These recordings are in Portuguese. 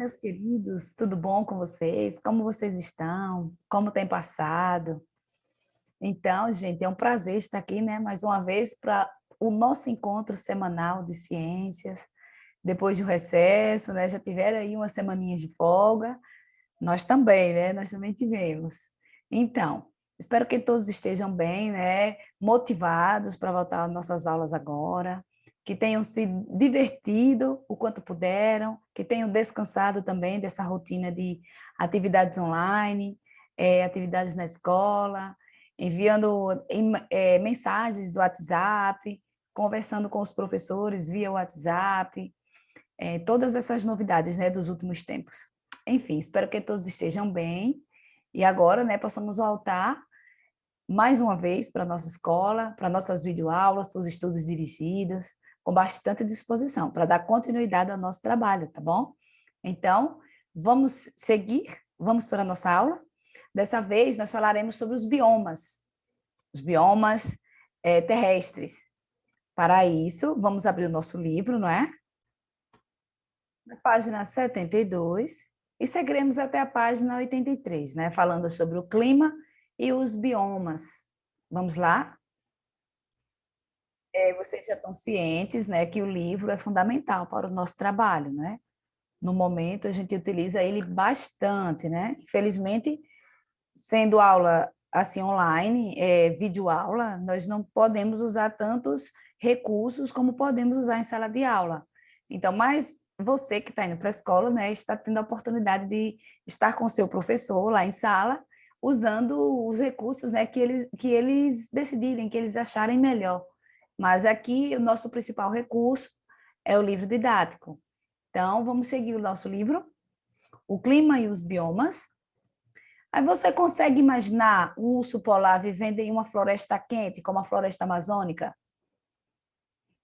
meus queridos, tudo bom com vocês? Como vocês estão? Como tem passado? Então, gente, é um prazer estar aqui, né, mais uma vez para o nosso encontro semanal de ciências. Depois do recesso, né, já tiveram aí umas semaninhas de folga. Nós também, né? Nós também tivemos. Então, espero que todos estejam bem, né? Motivados para voltar às nossas aulas agora, que tenham se divertido o quanto puderam, que tenham descansado também dessa rotina de atividades online, atividades na escola, enviando mensagens do WhatsApp, conversando com os professores via WhatsApp, todas essas novidades, né, dos últimos tempos. Enfim, espero que todos estejam bem e agora, né, possamos voltar mais uma vez para a nossa escola, para nossas videoaulas, para os estudos dirigidos, com bastante disposição, para dar continuidade ao nosso trabalho, tá bom? Então, vamos seguir, vamos para a nossa aula. Dessa vez, nós falaremos sobre os biomas terrestres. Para isso, vamos abrir o nosso livro, não é? Na página 72, e seguiremos até a página 83, né? Falando sobre o clima e os biomas. Vamos lá? Vocês já estão cientes, né, que o livro é fundamental para o nosso trabalho, né? No momento, a gente utiliza ele bastante, né? Infelizmente, sendo aula assim online, videoaula, nós não podemos usar tantos recursos como podemos usar em sala de aula. Então, mas você que está indo para a escola, né, está tendo a oportunidade de estar com o seu professor lá em sala, usando os recursos, né, que eles decidirem, que eles acharem melhor. Mas aqui o nosso principal recurso é o livro didático. Então, vamos seguir o nosso livro, O Clima e os Biomas. Aí você consegue imaginar um urso polar vivendo em uma floresta quente, como a floresta amazônica?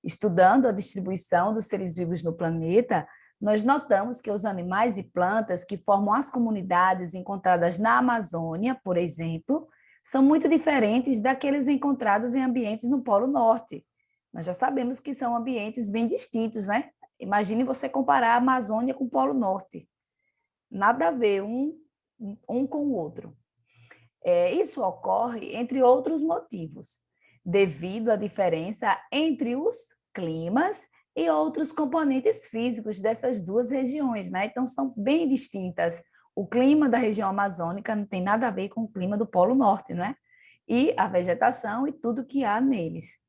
Estudando a distribuição dos seres vivos no planeta, nós notamos que os animais e plantas que formam as comunidades encontradas na Amazônia, por exemplo, são muito diferentes daqueles encontrados em ambientes no Polo Norte. Nós já sabemos que são ambientes bem distintos, né? Imagine você comparar a Amazônia com o Polo Norte. Nada a ver um com o outro. Isso ocorre entre outros motivos, devido à diferença entre os climas e outros componentes físicos dessas duas regiões, né? Então, são bem distintas. O clima da região amazônica não tem nada a ver com o clima do Polo Norte, né? E a vegetação e tudo que há neles.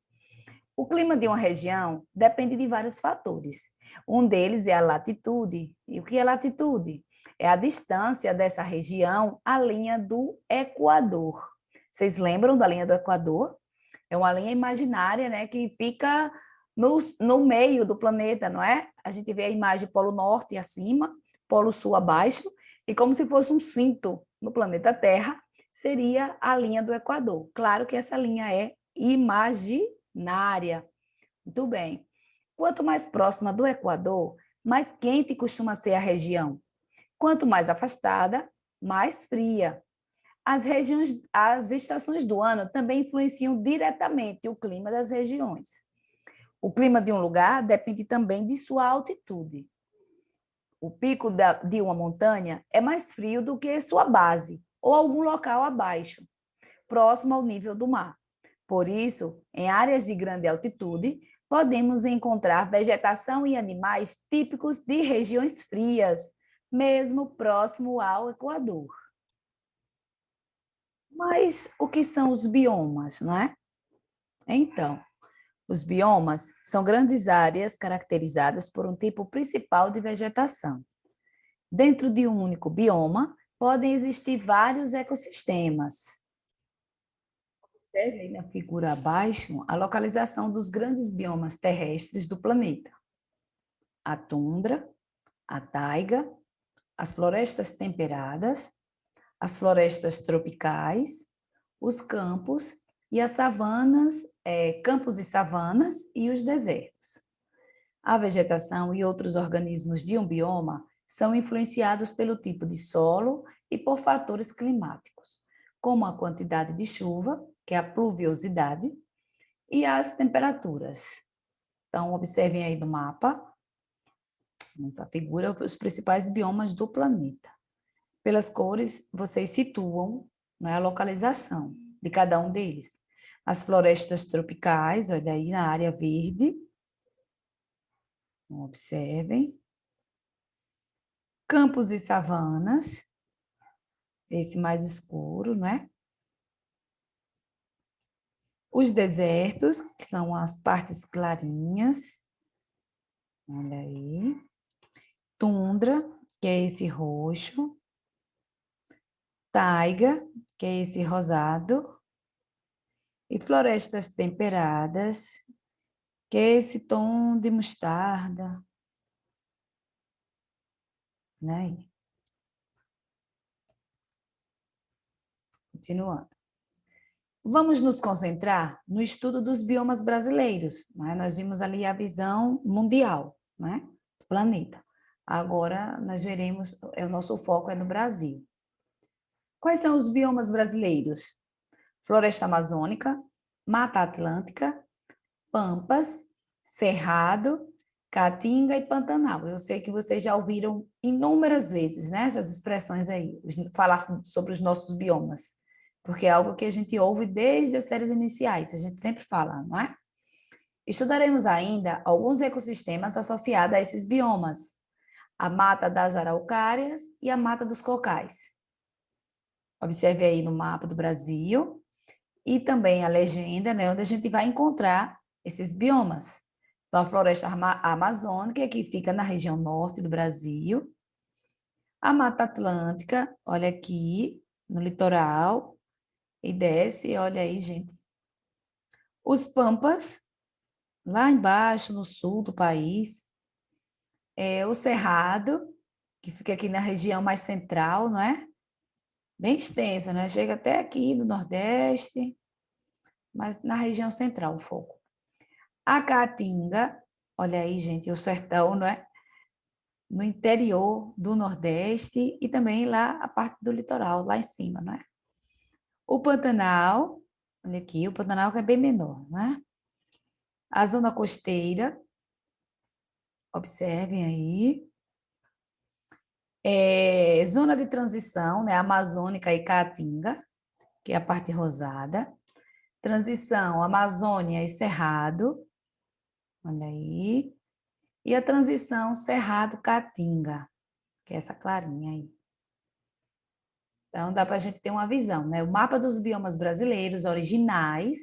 O clima de uma região depende de vários fatores. Um deles é a latitude. E o que é latitude? É a distância dessa região à linha do Equador. Vocês lembram da linha do Equador? É uma linha imaginária, né, que fica no meio do planeta, não é? A gente vê a imagem Polo Norte acima, Polo Sul abaixo, e como se fosse um cinto no planeta Terra, seria a linha do Equador. Claro que essa linha é imaginária. Muito bem. Quanto mais próxima do Equador, mais quente costuma ser a região. Quanto mais afastada, mais fria. As estações do ano também influenciam diretamente o clima das regiões. O clima de um lugar depende também de sua altitude. O pico de uma montanha é mais frio do que sua base, ou algum local abaixo, próximo ao nível do mar. Por isso, em áreas de grande altitude, podemos encontrar vegetação e animais típicos de regiões frias, mesmo próximo ao Equador. Mas o que são os biomas, não é? Então, os biomas são grandes áreas caracterizadas por um tipo principal de vegetação. Dentro de um único bioma, podem existir vários ecossistemas. Observe aí na figura abaixo a localização dos grandes biomas terrestres do planeta. A tundra, a taiga, as florestas temperadas, as florestas tropicais, os campos e as savanas, campos e savanas e os desertos. A vegetação e outros organismos de um bioma são influenciados pelo tipo de solo e por fatores climáticos, como a quantidade de chuva, que é a pluviosidade, e as temperaturas. Então, observem aí no mapa. Essa figura os principais biomas do planeta. Pelas cores, vocês situam, né, a localização de cada um deles. As florestas tropicais, olha aí na área verde. Observem. Campos e savanas, esse mais escuro, né? Os desertos, que são as partes clarinhas. Olha aí. Tundra, que é esse roxo. Taiga, que é esse rosado. E florestas temperadas, que é esse tom de mostarda, né? Continuando. Vamos nos concentrar no estudo dos biomas brasileiros, né? Nós vimos ali a visão mundial, né, do planeta. Agora nós veremos, o nosso foco é no Brasil. Quais são os biomas brasileiros? Floresta amazônica, Mata Atlântica, Pampas, Cerrado, Caatinga e Pantanal. Eu sei que vocês já ouviram inúmeras vezes, né, essas expressões aí, falar sobre os nossos biomas, porque é algo que a gente ouve desde as séries iniciais, a gente sempre fala, não é? Estudaremos ainda alguns ecossistemas associados a esses biomas, a mata das araucárias e a mata dos cocais. Observe aí no mapa do Brasil e também a legenda, né, onde a gente vai encontrar esses biomas. Então, a floresta amazônica, que fica na região norte do Brasil. A Mata Atlântica, olha aqui, no litoral, e desce, olha aí, gente. Os Pampas, lá embaixo, no sul do país. O Cerrado, que fica aqui na região mais central, não é? Bem extensa, né? Chega até aqui do Nordeste, mas na região central o foco. A Caatinga, olha aí, gente, o sertão, não é? No interior do Nordeste e também lá a parte do litoral, lá em cima, não é? O Pantanal, olha aqui, o Pantanal que é bem menor, não é? A zona costeira, observem aí. Zona de transição, né? Amazônica e Caatinga, que é a parte rosada. Transição, Amazônia e Cerrado, olha aí. E a transição Cerrado-Caatinga, que é essa clarinha aí. Então, dá para a gente ter uma visão, né? O mapa dos biomas brasileiros originais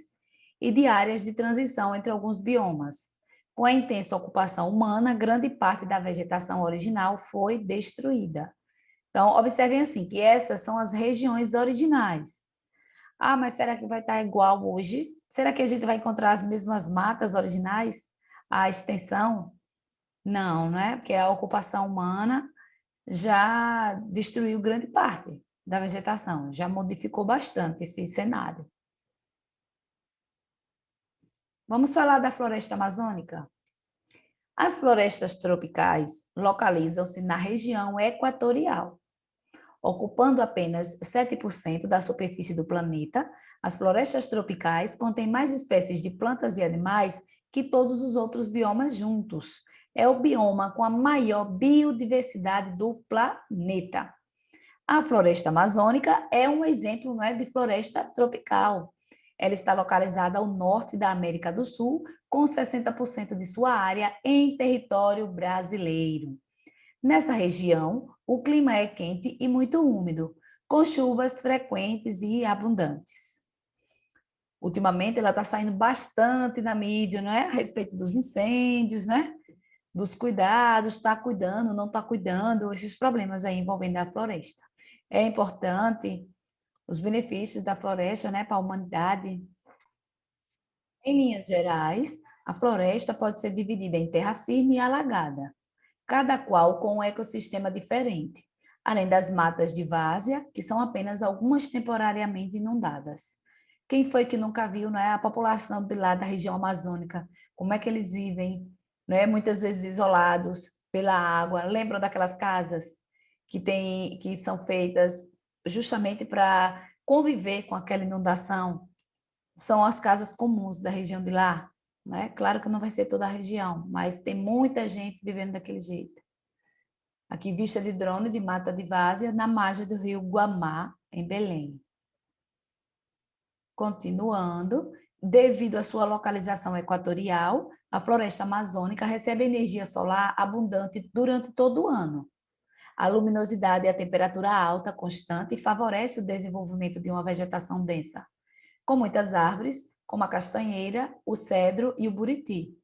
e de áreas de transição entre alguns biomas. Com a intensa ocupação humana, grande parte da vegetação original foi destruída. Então, observem assim, que essas são as regiões originais. Ah, mas será que vai estar igual hoje? Será que a gente vai encontrar as mesmas matas originais? A extensão? Não, não é? Porque a ocupação humana já destruiu grande parte da vegetação, já modificou bastante esse cenário. Vamos falar da floresta amazônica? As florestas tropicais localizam-se na região equatorial. Ocupando apenas 7% da superfície do planeta, as florestas tropicais contêm mais espécies de plantas e animais que todos os outros biomas juntos. É o bioma com a maior biodiversidade do planeta. A floresta amazônica é um exemplo, né, de floresta tropical. Ela está localizada ao norte da América do Sul, com 60% de sua área em território brasileiro. Nessa região, o clima é quente e muito úmido, com chuvas frequentes e abundantes. Ultimamente, ela está saindo bastante na mídia, não é? A respeito dos incêndios, né? Dos cuidados, está cuidando, não está cuidando, esses problemas aí envolvendo a floresta. É importante os benefícios da floresta, né, para a humanidade. Em linhas gerais, a floresta pode ser dividida em terra firme e alagada, cada qual com um ecossistema diferente, além das matas de várzea, que são apenas algumas temporariamente inundadas. Quem foi que nunca viu, não é, a população de lá da região amazônica, como é que eles vivem, não é, muitas vezes isolados pela água? Lembram daquelas casas que são feitas justamente para conviver com aquela inundação? São as casas comuns da região de lá, não é? Claro que não vai ser toda a região, mas tem muita gente vivendo daquele jeito. Aqui, vista de drone de Mata de Várzea, na margem do rio Guamá, em Belém. Continuando, devido à sua localização equatorial, a floresta amazônica recebe energia solar abundante durante todo o ano. A luminosidade e a temperatura alta, constante, favorece o desenvolvimento de uma vegetação densa, com muitas árvores, como a castanheira, o cedro e o buriti.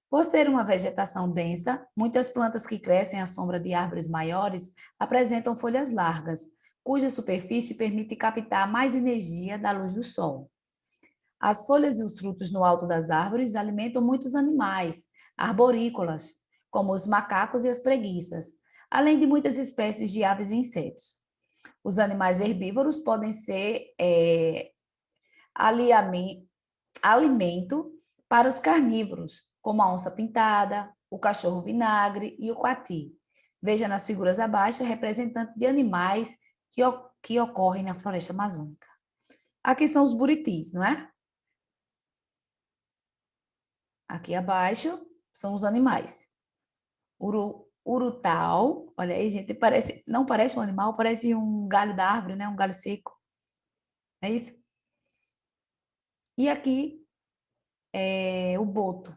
Por ser uma vegetação densa, muitas plantas que crescem à sombra de árvores maiores apresentam folhas largas, cuja superfície permite captar mais energia da luz do sol. As folhas e os frutos no alto das árvores alimentam muitos animais, arborícolas, como os macacos e as preguiças, além de muitas espécies de aves e insetos. Os animais herbívoros podem ser alimento para os carnívoros, como a onça-pintada, o cachorro vinagre e o coati. Veja nas figuras abaixo representantes de animais que ocorrem na floresta amazônica. Aqui são os buritis, não é? Aqui abaixo são os animais. Urutau, olha aí, gente, não parece um animal, parece um galho da árvore, né? Um galho seco. É isso? E aqui é o boto.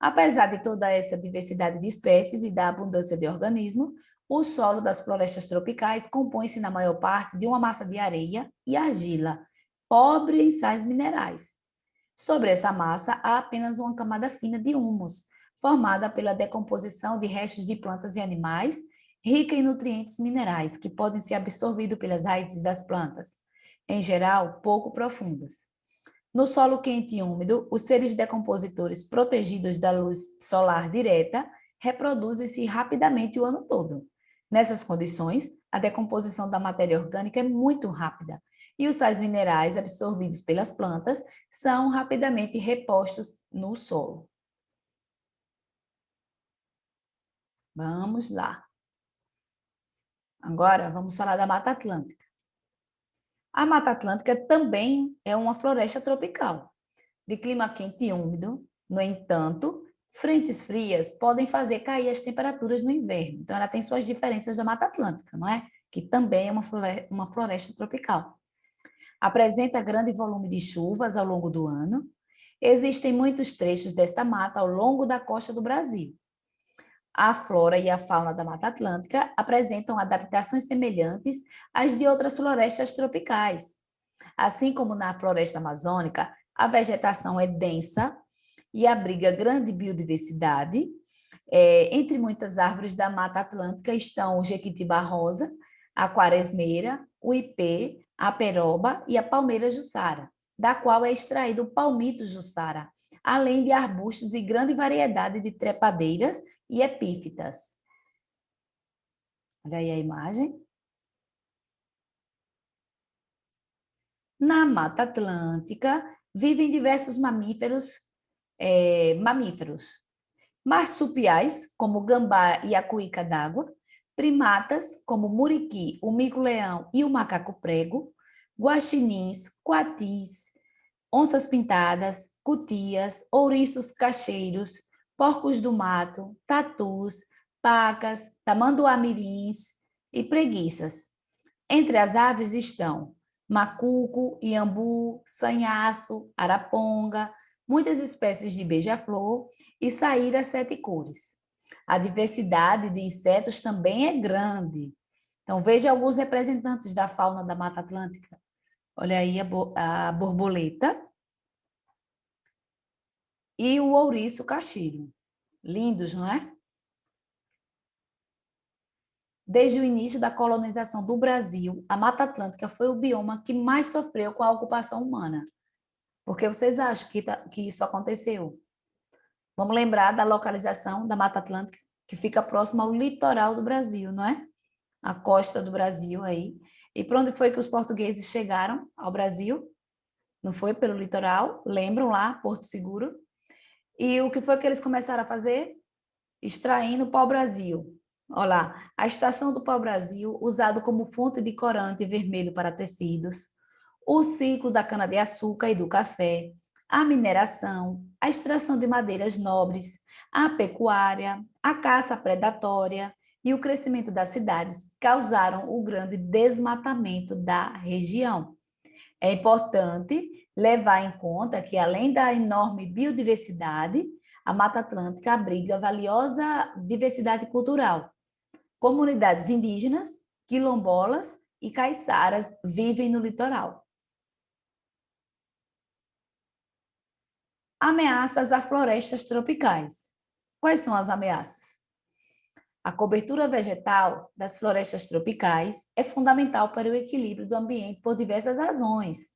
Apesar de toda essa diversidade de espécies e da abundância de organismos, o solo das florestas tropicais compõe-se na maior parte de uma massa de areia e argila, pobre em sais minerais. Sobre essa massa há apenas uma camada fina de humus, formada pela decomposição de restos de plantas e animais, rica em nutrientes minerais que podem ser absorvidos pelas raízes das plantas, em geral pouco profundas. No solo quente e úmido, os seres decompositores protegidos da luz solar direta reproduzem-se rapidamente o ano todo. Nessas condições, a decomposição da matéria orgânica é muito rápida e os sais minerais absorvidos pelas plantas são rapidamente repostos no solo. Vamos lá. Agora, vamos falar da Mata Atlântica. A Mata Atlântica também é uma floresta tropical, de clima quente e úmido. No entanto, frentes frias podem fazer cair as temperaturas no inverno. Então, ela tem suas diferenças da Mata Atlântica, não é? Que também é uma floresta tropical. Apresenta grande volume de chuvas ao longo do ano. Existem muitos trechos desta mata ao longo da costa do Brasil. A flora e a fauna da Mata Atlântica apresentam adaptações semelhantes às de outras florestas tropicais. Assim como na floresta amazônica, a vegetação é densa e abriga grande biodiversidade. Entre muitas árvores da Mata Atlântica estão o jequitibá rosa, a quaresmeira, o ipê, a peroba e a palmeira jussara, da qual é extraído o palmito jussara, além de arbustos e grande variedade de trepadeiras e epífitas. Olha aí a imagem. Na Mata Atlântica vivem diversos mamíferos, marsupiais, como o gambá e a cuíca d'água, primatas, como o muriqui, o mico-leão e o macaco-prego, guaxinins, coatis, onças pintadas, cutias, ouriços cacheiros, porcos do mato, tatus, pacas, tamanduá-mirins e preguiças. Entre as aves estão macuco, iambu, sanhaço, araponga, muitas espécies de beija-flor e saíra sete cores. A diversidade de insetos também é grande. Então, veja alguns representantes da fauna da Mata Atlântica. Olha aí a borboleta e o ouriço caxiro. Lindos, não é? Desde o início da colonização do Brasil, a Mata Atlântica foi o bioma que mais sofreu com a ocupação humana. Por que vocês acham que isso aconteceu? Vamos lembrar da localização da Mata Atlântica, que fica próximo ao litoral do Brasil, não é? A costa do Brasil aí. E para onde foi que os portugueses chegaram ao Brasil? Não foi pelo litoral? Lembram lá, Porto Seguro? E o que foi que eles começaram a fazer? Extraindo o pau-brasil. Olha lá, a estação do pau-brasil, usado como fonte de corante vermelho para tecidos, o ciclo da cana-de-açúcar e do café, a mineração, a extração de madeiras nobres, A pecuária, a caça predatória e o crescimento das cidades causaram o grande desmatamento da região. É importante levar em conta que, além da enorme biodiversidade, a Mata Atlântica abriga valiosa diversidade cultural. Comunidades indígenas, quilombolas e caiçaras vivem no litoral. Ameaças a florestas tropicais. Quais são as ameaças? A cobertura vegetal das florestas tropicais é fundamental para o equilíbrio do ambiente por diversas razões.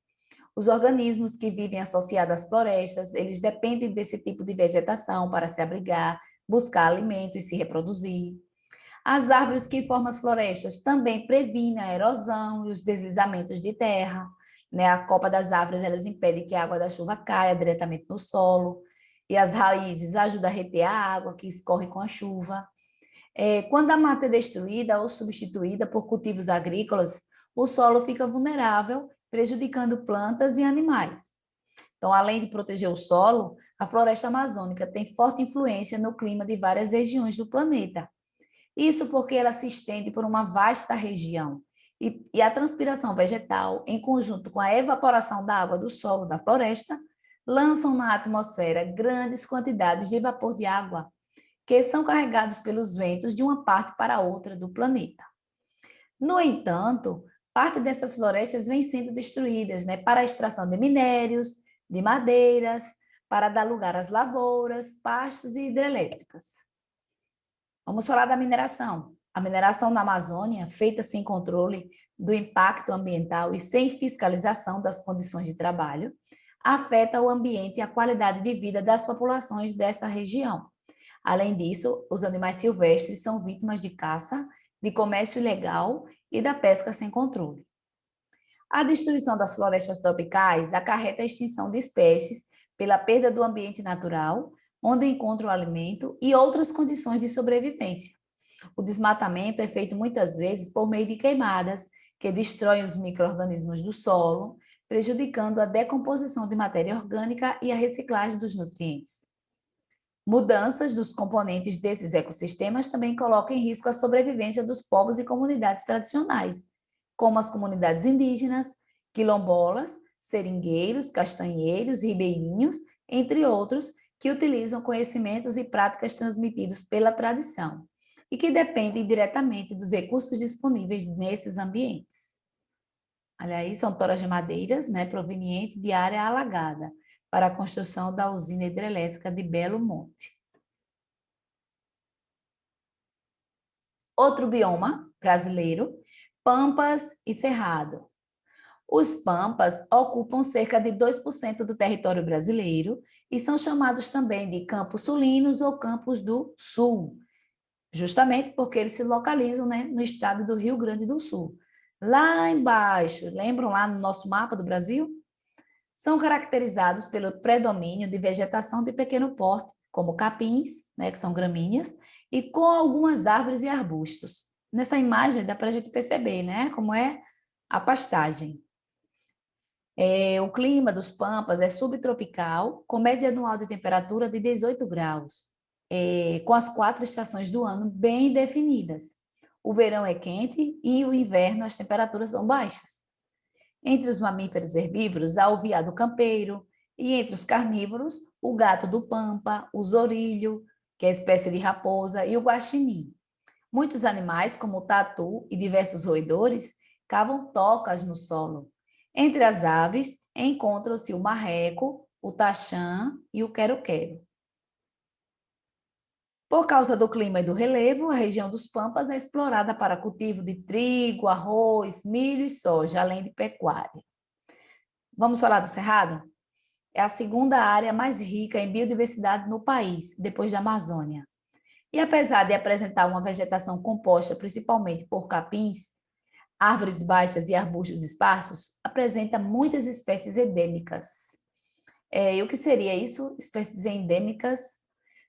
Os organismos que vivem associados às florestas, eles dependem desse tipo de vegetação para se abrigar, buscar alimento e se reproduzir. As árvores que formam as florestas também previnem a erosão e os deslizamentos de terra. Né? A copa das árvores elas impede que a água da chuva caia diretamente no solo. E as raízes ajudam a reter a água que escorre com a chuva. Quando a mata é destruída ou substituída por cultivos agrícolas, o solo fica vulnerável, prejudicando plantas e animais. Então, além de proteger o solo, a floresta amazônica tem forte influência no clima de várias regiões do planeta. Isso porque ela se estende por uma vasta região. E a transpiração vegetal, em conjunto com a evaporação da água do solo da floresta, lançam na atmosfera grandes quantidades de vapor de água, que são carregados pelos ventos de uma parte para outra do planeta. No entanto, parte dessas florestas vem sendo destruídas, né, para a extração de minérios, de madeiras, para dar lugar às lavouras, pastos e hidrelétricas. Vamos falar da mineração. A mineração na Amazônia, feita sem controle do impacto ambiental e sem fiscalização das condições de trabalho, afeta o ambiente e a qualidade de vida das populações dessa região. Além disso, os animais silvestres são vítimas de caça, de comércio ilegal e da pesca sem controle. A destruição das florestas tropicais acarreta a extinção de espécies pela perda do ambiente natural, onde encontram o alimento e outras condições de sobrevivência. O desmatamento é feito muitas vezes por meio de queimadas, que destroem os micro-organismos do solo, prejudicando a decomposição de matéria orgânica e a reciclagem dos nutrientes. Mudanças dos componentes desses ecossistemas também colocam em risco a sobrevivência dos povos e comunidades tradicionais, como as comunidades indígenas, quilombolas, seringueiros, castanheiros, ribeirinhos, entre outros, que utilizam conhecimentos e práticas transmitidos pela tradição e que dependem diretamente dos recursos disponíveis nesses ambientes. Olha aí, são toras de madeiras, né, provenientes de área alagada, para a construção da usina hidrelétrica de Belo Monte. Outro bioma brasileiro, pampas e cerrado. Os pampas ocupam cerca de 2% do território brasileiro e são chamados também de campos sulinos ou campos do sul, justamente porque eles se localizam, né, no estado do Rio Grande do Sul. Lá embaixo, lembram lá no nosso mapa do Brasil? São caracterizados pelo predomínio de vegetação de pequeno porte, como capins, né, que são gramíneas, e com algumas árvores e arbustos. Nessa imagem dá para a gente perceber, né, como é a pastagem. O clima dos Pampas é subtropical, com média anual de temperatura de 18 graus, com as 4 estações do ano bem definidas. O verão é quente e o inverno as temperaturas são baixas. Entre os mamíferos herbívoros há o veado campeiro e entre os carnívoros o gato do pampa, o zorilho, que é a espécie de raposa, e o guaxinim. Muitos animais, como o tatu e diversos roedores, cavam tocas no solo. Entre as aves encontram-se o marreco, o taxã e o quero-quero. Por causa do clima e do relevo, a região dos Pampas é explorada para cultivo de trigo, arroz, milho e soja, além de pecuária. Vamos falar do Cerrado? É a segunda área mais rica em biodiversidade no país, depois da Amazônia. E apesar de apresentar uma vegetação composta principalmente por capins, árvores baixas e arbustos esparsos, apresenta muitas espécies endêmicas. E o que seria isso? Espécies endêmicas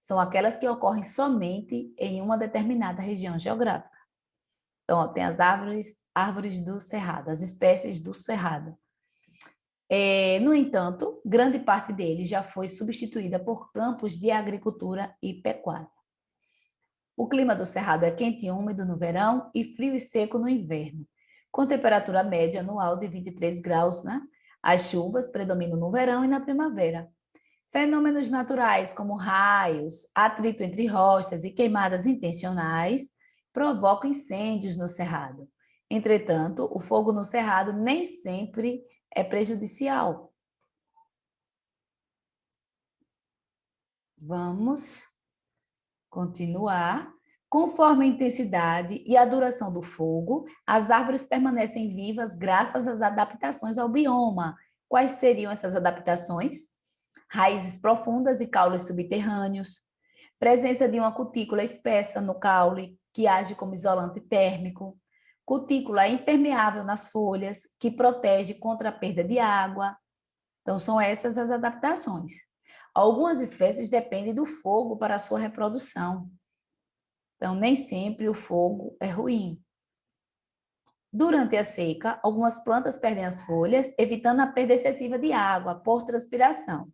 são aquelas que ocorrem somente em uma determinada região geográfica. Então, tem as árvores do cerrado, as espécies do cerrado. No entanto, grande parte dele já foi substituída por campos de agricultura e pecuária. O clima do Cerrado é quente e úmido no verão e frio e seco no inverno, com temperatura média anual de 23 graus, né? As chuvas predominam no verão e na primavera. Fenômenos naturais como raios, atrito entre rochas e queimadas intencionais provocam incêndios no cerrado. Entretanto, o fogo no cerrado nem sempre é prejudicial. Vamos continuar. Conforme a intensidade e a duração do fogo, as árvores permanecem vivas graças às adaptações ao bioma. Quais seriam essas adaptações? Raízes profundas e caules subterrâneos, presença de uma cutícula espessa no caule, que age como isolante térmico, cutícula impermeável nas folhas, que protege contra a perda de água. Então, são essas as adaptações. Algumas espécies dependem do fogo para a sua reprodução. Então, nem sempre o fogo é ruim. Durante a seca, algumas plantas perdem as folhas, evitando a perda excessiva de água por transpiração.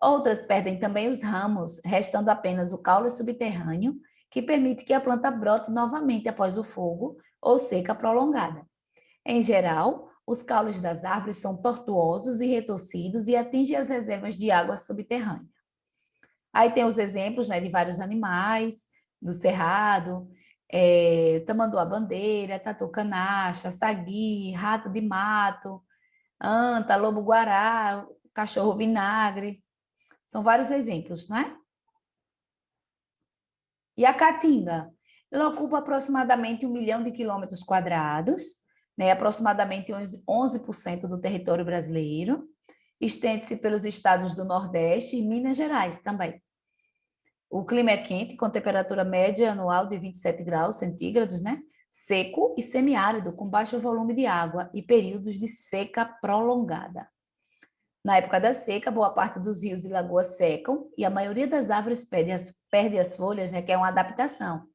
Outras perdem também os ramos, restando apenas o caule subterrâneo, que permite que a planta brote novamente após o fogo ou seca prolongada. Em geral, os caules das árvores são tortuosos e retorcidos e atingem as reservas de água subterrânea. Aí tem os exemplos, né, de vários animais do cerrado, tamanduá-bandeira, tatu-canaxa, sagui, rato de mato, anta, lobo-guará, cachorro-vinagre. São vários exemplos, não é? E a caatinga? Ela ocupa aproximadamente 1 milhão de quilômetros quadrados, né? Aproximadamente 11% do território brasileiro. Estende-se pelos estados do Nordeste e Minas Gerais também. O clima é quente, com temperatura média anual de 27 graus centígrados, né? Seco e semiárido, com baixo volume de água e períodos de seca prolongada. Na época da seca, boa parte dos rios e lagoas secam e a maioria das árvores perde as folhas, né, que é uma adaptação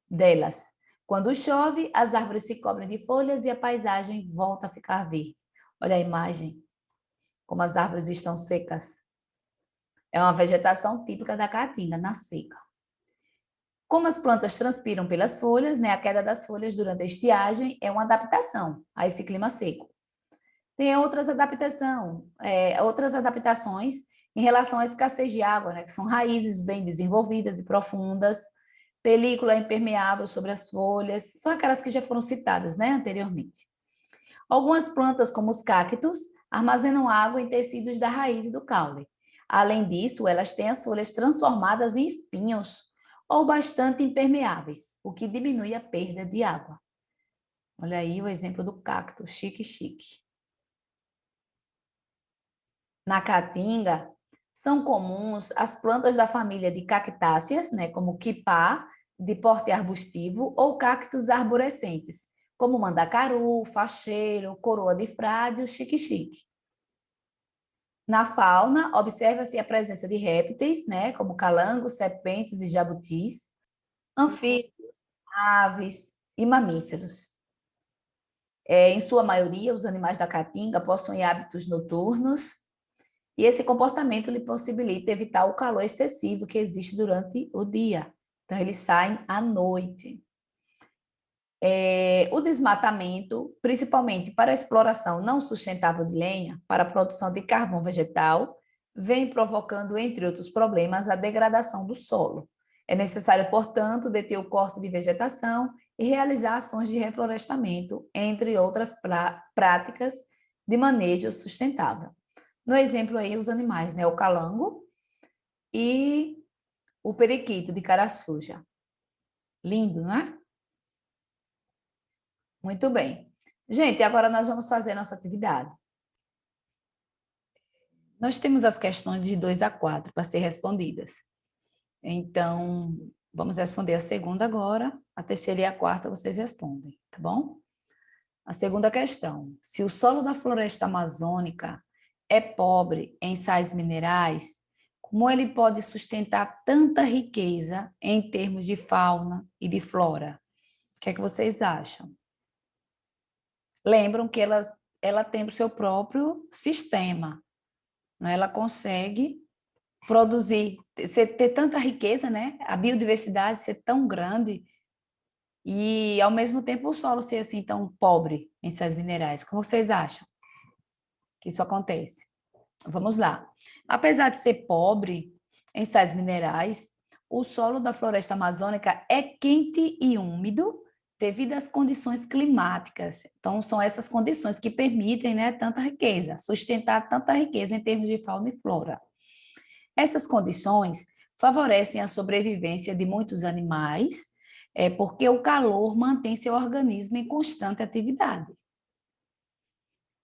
delas. Quando chove, as árvores se cobrem de folhas e a paisagem volta a ficar verde. Olha a imagem, como as árvores estão secas. É uma vegetação típica da caatinga, na seca. Como as plantas transpiram pelas folhas, né, a queda das folhas durante a estiagem é uma adaptação a esse clima seco. Tem outras adaptações em relação à escassez de água, né, que são raízes bem desenvolvidas e profundas, película impermeável sobre as folhas, são aquelas que já foram citadas, né, anteriormente. Algumas plantas, como os cactos, armazenam água em tecidos da raiz e do caule. Além disso, elas têm as folhas transformadas em espinhos ou bastante impermeáveis, o que diminui a perda de água. Olha aí o exemplo do cacto, chique, chique. Na caatinga, são comuns as plantas da família de cactáceas, né, como quipá, de porte arbustivo, ou cactos arborescentes, como mandacaru, facheiro, coroa de frade e o xique-xique. Na fauna, observa-se a presença de répteis, né, como calangos, serpentes e jabutis, anfíbios, aves e mamíferos. Em sua maioria, os animais da caatinga possuem hábitos noturnos, e esse comportamento lhe possibilita evitar o calor excessivo que existe durante o dia. Então, eles saem à noite. O desmatamento, principalmente para a exploração não sustentável de lenha, para a produção de carvão vegetal, vem provocando, entre outros problemas, a degradação do solo. É necessário, portanto, deter o corte de vegetação e realizar ações de reflorestamento, entre outras práticas de manejo sustentável. No exemplo aí, os animais, né? O calango e o periquito de cara suja. Lindo, não é? Muito bem. Gente, agora nós vamos fazer nossa atividade. Nós temos as questões de 2 a 4 para ser respondidas. Então, vamos responder a segunda agora, a terceira e a quarta vocês respondem, tá bom? A segunda questão: se o solo da floresta amazônica é pobre em sais minerais, como ele pode sustentar tanta riqueza em termos de fauna e de flora? O que é que vocês acham? Lembram que ela tem o seu próprio sistema, né? Ela consegue produzir, ter tanta riqueza, né? A biodiversidade ser tão grande e, ao mesmo tempo, o solo ser assim tão pobre em sais minerais. Como vocês acham que isso acontece? Vamos lá. Apesar de ser pobre em sais minerais, o solo da floresta amazônica é quente e úmido devido às condições climáticas. Então, são essas condições que permitem, né, tanta riqueza, sustentar tanta riqueza em termos de fauna e flora. Essas condições favorecem a sobrevivência de muitos animais, porque o calor mantém seu organismo em constante atividade.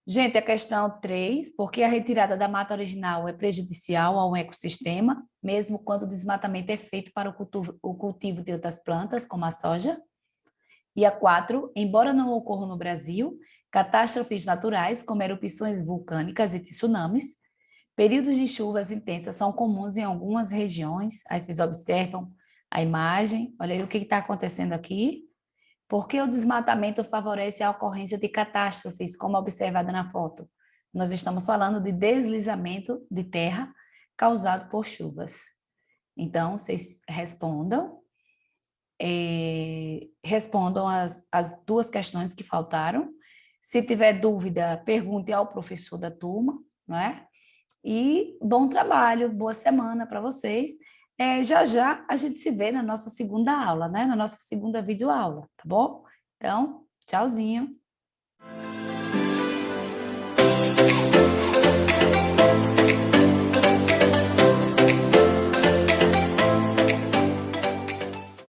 Gente, a questão 3, porque a retirada da mata original é prejudicial ao ecossistema, mesmo quando o desmatamento é feito para o cultivo de outras plantas, como a soja. E a 4, embora não ocorram no Brasil, catástrofes naturais, como erupções vulcânicas e tsunamis, períodos de chuvas intensas são comuns em algumas regiões. Aí vocês observam a imagem, olha aí o que está acontecendo aqui. Porque o desmatamento favorece a ocorrência de catástrofes, como observada na foto. Nós estamos falando de deslizamento de terra causado por chuvas. Então, vocês respondam as duas questões que faltaram. Se tiver dúvida, pergunte ao professor da turma, não é? E bom trabalho, boa semana para vocês. Já já a gente se vê na nossa segunda aula, né? Na nossa segunda videoaula, tá bom? Então, tchauzinho.